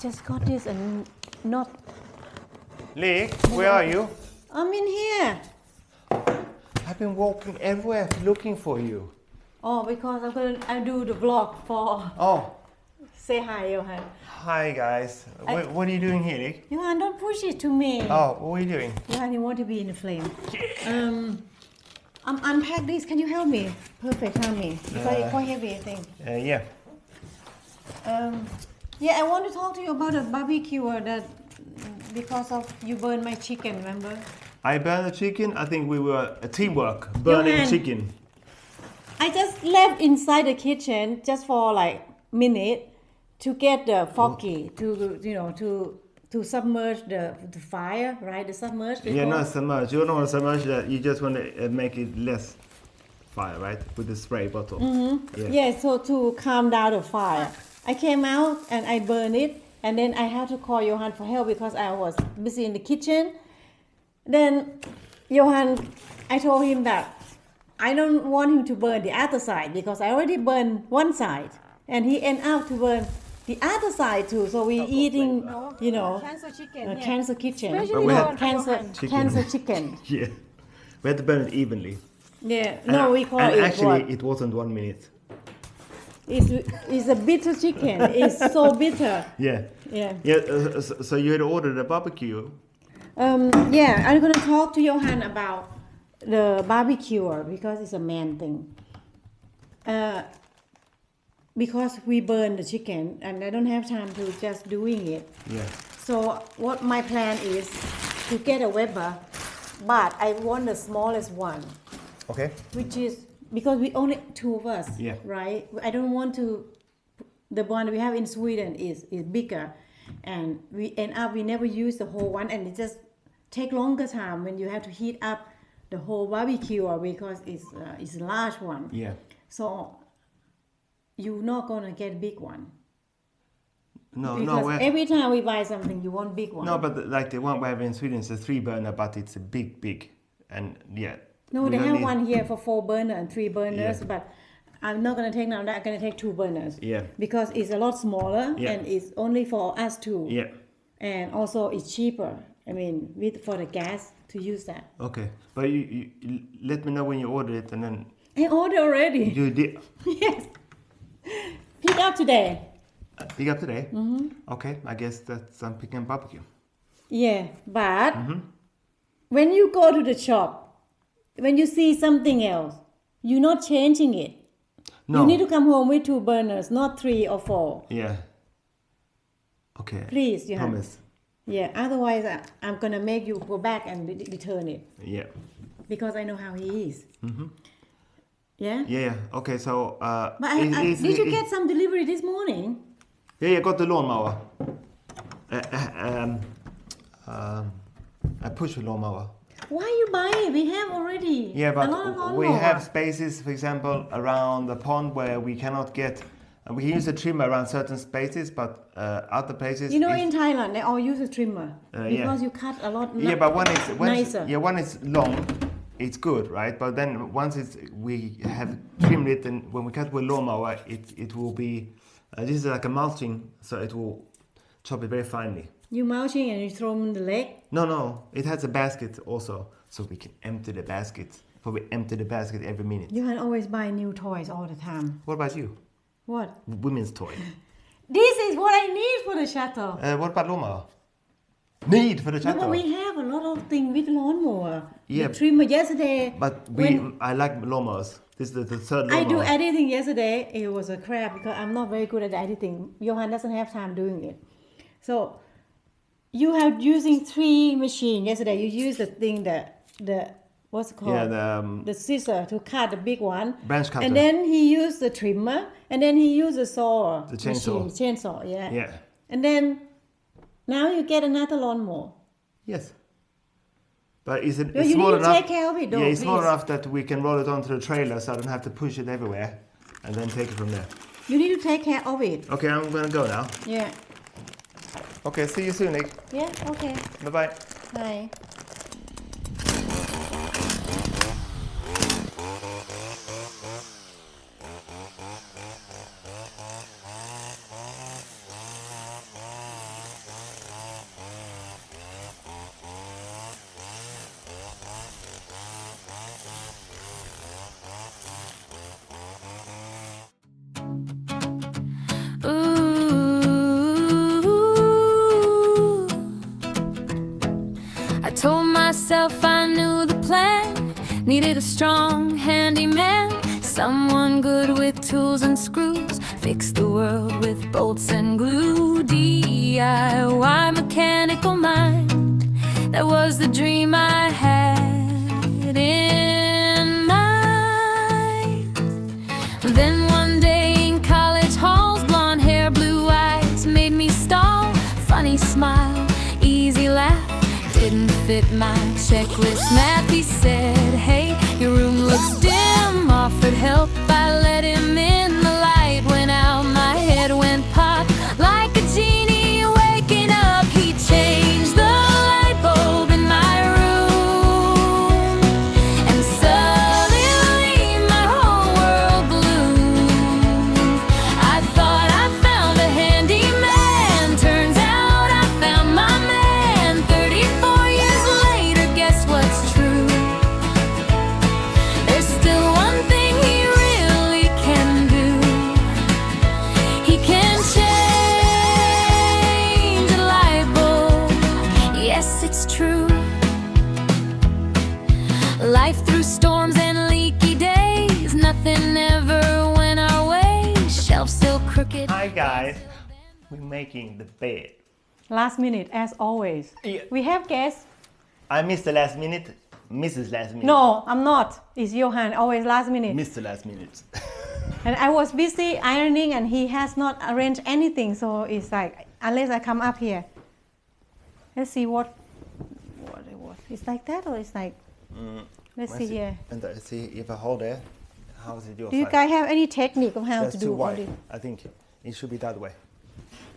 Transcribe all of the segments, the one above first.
just got this and not. Lee, where are you? I'm in here. I've been walking everywhere looking for you. Oh, because I do the vlog for. Oh, Say hi, Johan. hi guys. What are you doing here, Lee? Johan, don't push it to me. Oh, what are you doing? Johan, you want to be in the flame. I'm unpack this. Can you help me? Perfect, help me. It's quite heavy, I think. Yeah. Yeah, I want to talk to you about a barbecue that because of you burned my chicken, remember? I burned the chicken. I think we were a teamwork burning Johan. chicken. I just left inside the kitchen just for like minute to get the foggy to submerge the fire, right? The submerge. Yeah, not submerge. You don't want to submerge that. You just want to make it less fire, right? With the spray bottle. Mm-hmm. Yeah, so to calm down the fire. I came out and I burned it, and then I had to call Johan for help because I was busy in the kitchen. Then Johan, I told him that I don't want him to burn the other side because I already burned one side, and he ended up to burn the other side too. So we eating, Cancer chicken. cancer kitchen, Especially we had cancer chicken. Yeah. We had to burn it evenly. Yeah, And- no, we call and it actually, what? it wasn't 1 minute. It's a bitter chicken. It's so bitter. Yeah. Yeah. Yeah. So you had ordered a barbecue. Yeah, I'm gonna talk to Johan about the barbecue because it's a man thing. Because we burn the chicken and I don't have time to just doing it. Yeah. So what my plan is to get a Weber, but I want the smallest one, Okay. which is because we only two of us, Yeah. right? I don't want to. The one we have in Sweden is bigger, and we never use the whole one, and it just take longer time when you have to heat up the whole barbecue because it's a large one. Yeah. So you're not gonna get big one. No, Because every time we buy something, you want big one. no, but like the one we have in Sweden is a 3-burner, but it's a big, and yeah. No, we they don't have need- one here for 4 burner and 3 burners, Yeah. but I'm not gonna take now that. I'm gonna take 2 burners. Yeah. Because it's a lot smaller Yeah. and it's only for us two. Yeah. And also it's cheaper. I mean, for the gas to use that. Okay, but you let me know when you order it, and then I ordered already. you did Yes. Pick up today. pick up today. Mm-hmm. Okay, I guess that's I'm picking up barbecue. Yeah, but Mm-hmm. when you go to the shop, when you see something else, you're not changing it. No. You need to come home with 2 burners, not 3 or 4. Yeah. Okay. Please, you have. Promise. Yeah, otherwise I'm gonna make you go back and return it Yeah. because I know how he is. Mm-hmm. Yeah. Yeah. Okay. So. But did you get some delivery this morning? Yeah. I got the lawnmower. I push the lawnmower. Why you buy it? We have already. Yeah, a lot of but we lawnmower. have spaces, for example, around the pond where we cannot get. We can use a trimmer around certain spaces, but other places. You know, is- in Thailand they all use a trimmer yeah. because you cut a lot. Yeah, but nicer. one is long, it's good, right? But then once we have trimmed it, and when we cut with lawnmower, it will be. This is like a mulching, so it will chop it very finely. You mulching and you throw them in the lake. No, it has a basket also, so we can empty the basket. So we empty the basket every minute. You can always buy new toys all the time. What about you? What? Women's toy. This is what I need for the chateau. What about lawnmower? Need for the No, chateau. but we have a lot of things with lawnmower. Yeah. The trimmer yesterday. But when I like lawnmowers. This is the third lawnmower. I do editing yesterday. It was a crap because I'm not very good at editing. Johan doesn't have time doing it. So you have using 3 machines yesterday. You use the thing the what's it called? Yeah, the scissor to cut the big one. Branch cutter. And then he used the trimmer, and then he used the saw. The chainsaw. Chainsaw, yeah. Yeah. And then now you get another lawnmower. Yes. But it's You small need to enough. take care of it, though, Yeah, it's small please. enough that we can roll it onto the trailer, so I don't have to push it everywhere, and then take it from there. You need to take care of it. Okay, I'm gonna go now. Yeah. Okay, see you soon, Nick. Yeah, okay. Bye bye. Bye. Told myself I knew the plan. Needed a strong handyman, someone good with tools and screws. Fix the world with bolts and glue. DIY mechanical mind, that was the dream I had in mind. Then one day in college halls, blonde hair, blue eyes made me stall. Funny smile, easy laugh, didn't fit my checklist math. He said, hey, your room looks dim. Offered help, I let him in. The light went out, my head went pop. Like a genie waking up, he changed the light bulb in my room. And suddenly my whole world bloomed. I thought I found a handyman. Turns out I found my man. 34 years later, guess what's true? There's still one thing he really can do. He can change a light bulb. Yes, it's true. Life through storms and leaky days, nothing ever went our way. Shelf still crooked. Hi guys, we're making the bed. Last minute, as always. Yeah. We have guests. I missed the last minute, Mrs. Last minute. No, I'm not. It's Johan, always last minute. Missed the last minute. And I was busy ironing and he has not arranged anything. So it's like, unless I come up here. Let's see what it was. It's like that or it's like, let's see here. And see if I hold it, how is it your Do you side? guys have any technique of how That's to too do all wide. this? I think it should be that way.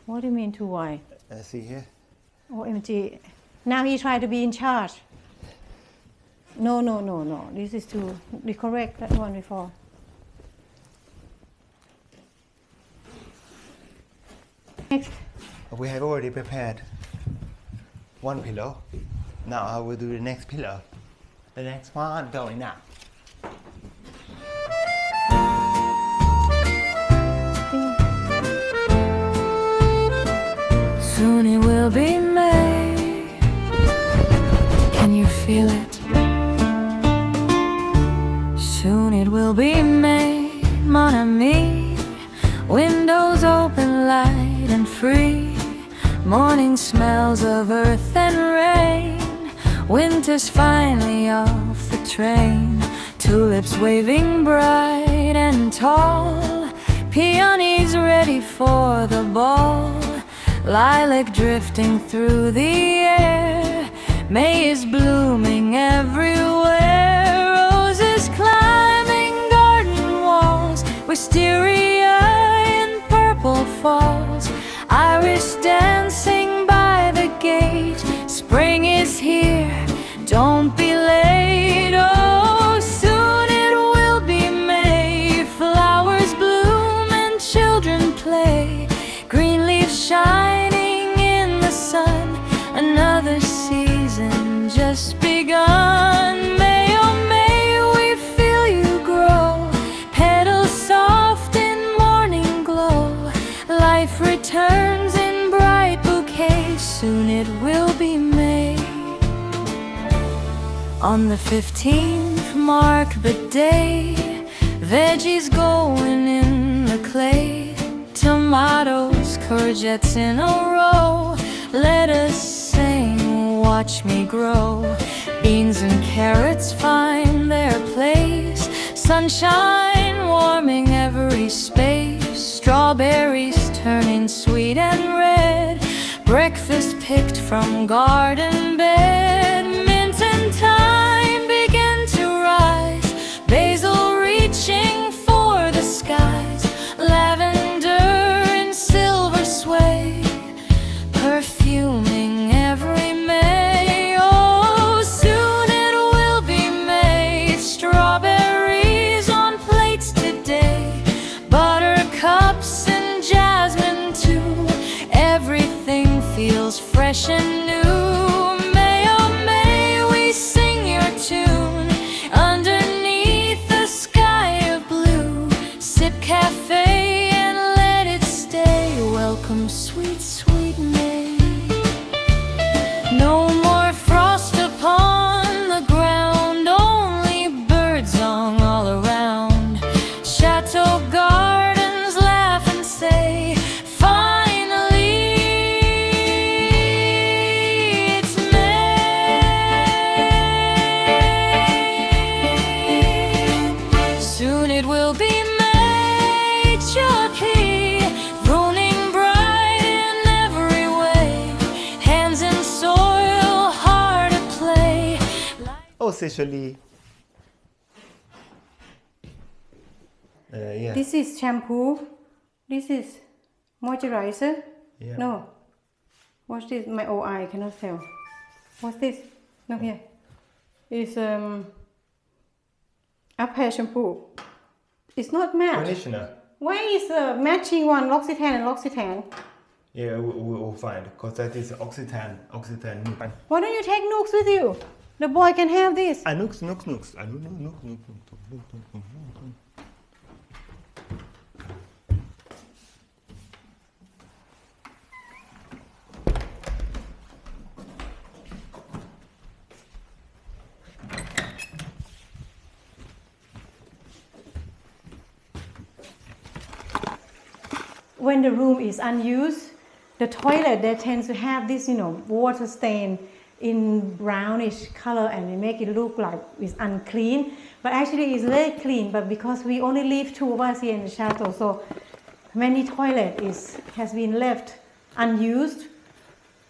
What do you mean too wide? See here. OMG. Now he tried to be in charge. No. This is too, we correct that one before. Next. We have already prepared one pillow. Now I will do the next pillow. The next one going now. Soon it will be May. Can you feel it? Soon it will be May, mon ami. Windows open, light and free. Morning smells of earth and rain. Winter's finally off the train. Tulips waving bright and tall. Peonies ready for the ball. Lilac drifting through the air. May is blooming everywhere. Roses climbing garden walls. Wisteria in purple falls. Iris dancing by the gate. Spring is here, don't be late. Oh, soon it will be May. Flowers bloom and children play. Green leaves shining in the sun. Another season just begun. May, oh May, we feel you grow. Petals soft in morning glow. Life returns in bright bouquets. Soon it will be May. On the 15th, mark the day. Veggies going in the clay. Tomatoes, courgettes in a row. Lettuce sing, watch me grow. Beans and carrots find their place. Sunshine warming every space. Strawberries turning sweet and red. Breakfast picked from garden bed. Mint and thyme begin to rise. Basil reaching for the skies. Lavender in silver sway. Perfuming every May. Oh, soon it will be May. Strawberries on plates today. Buttercups and jasmine too. Everything feels fresh and new. May, oh It will be maturity, pruning bright in every way. Hands in soil, hard to play. Oh, Seychelles. Yeah. This is shampoo. This is moisturizer. Yeah. No. What's this? My old eye cannot tell. What's this? No, here. It's Uphair shampoo. It's not matte. Conditioner. Why is the matching one L'Occitane and L'Occitane? Yeah, we'll find because that is Occitan. Why don't you take Nooks with you? The boy can have this. Nooks. Nooks. When the room is unused, the toilet they tend to have this, water stain in brownish color, and it make it look like it's unclean. But actually, it's very clean. But because we only live 2 of us here in the chateau, so many toilet has been left unused.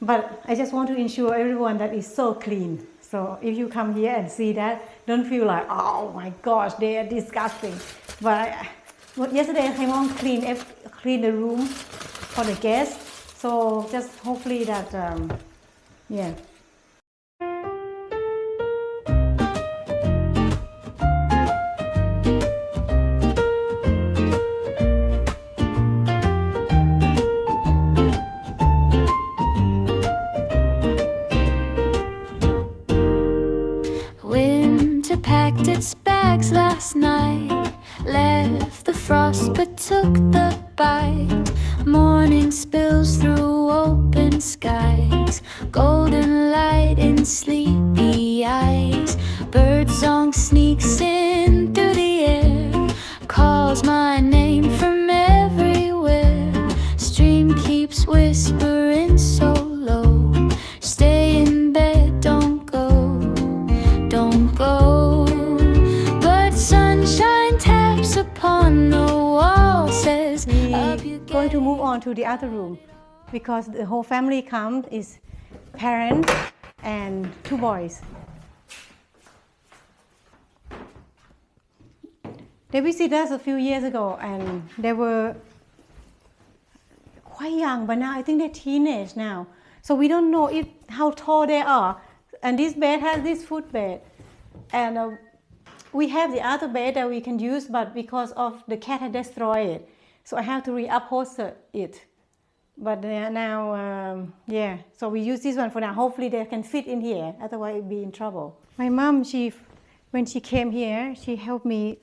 But I just want to ensure everyone that it's so clean. So if you come here and see that, don't feel like, oh my gosh, they are disgusting. But yesterday I came home clean the room for the guests. So just hopefully that, yeah. Winter packed its bags last night, left the frost but took the bite. Morning spills through open skies, golden light in sleepy eyes. Birdsong sneaks in through the air, calls my name from everywhere. Stream keeps whispering so low, stay in bed, don't go, don't go. But sunshine taps upon the wall, says up you Going to move on to the other room because the whole family comes, is parents and 2 boys. They visited us a few years ago and they were quite young, but now I think they're teenage now. So we don't know how tall they are. And this bed has this footbed. And we have the other bed that we can use, but because of the cat had destroyed it, so I have to re-upholster it. But now, yeah, so we use this one for now. Hopefully they can fit in here, otherwise we'll be in trouble. My mom, when she came here, she helped me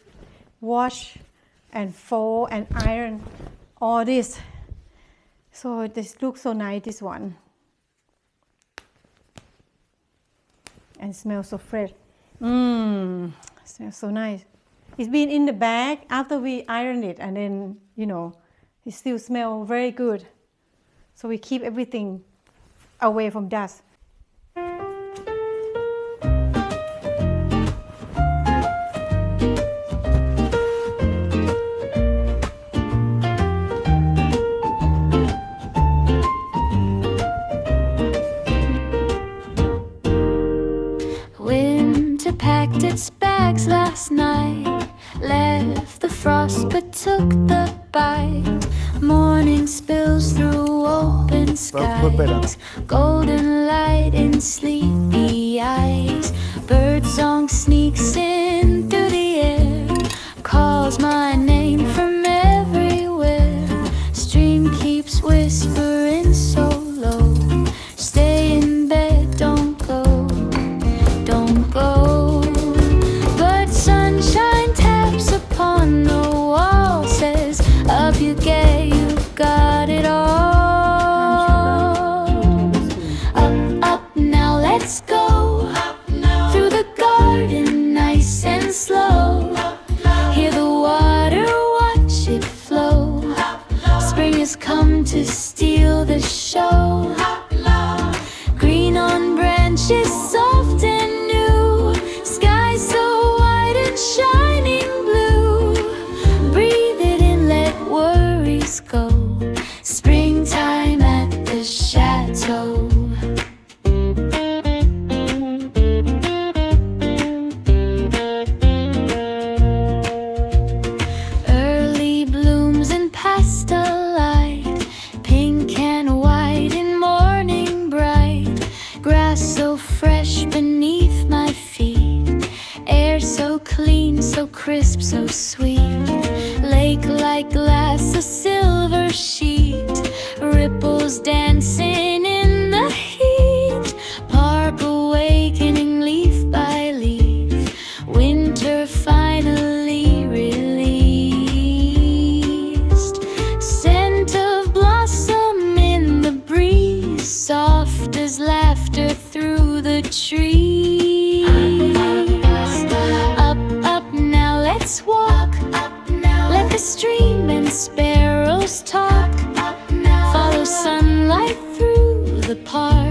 wash and fold and iron all this. So this looks so nice, this one. And smells so fresh. Smells so nice. It's been in the bag after we ironed it, and then, it still smells very good. So we keep everything away from dust. Winter packed its bags last night, left the frost but took the bite. Morning spills through open skies, golden light in sleepy eyes. Birdsong sneaks in through the air, calls my name from everywhere. Stream keeps whispering so low, stay in bed, don't go, don't go. But sunshine taps upon the wall, says up you get, you've got it all. Up, up, now let's go. Up, green, so crisp, so sweet. Lake like glass, a silver sheet. Ripples dancing in the heat. Park awakening leaf by leaf. Winter finally released. Scent of blossom in the breeze. Soft as laughter through the trees. Up, up now, let's walk. Let the stream and sparrows talk. Follow sunlight through the park.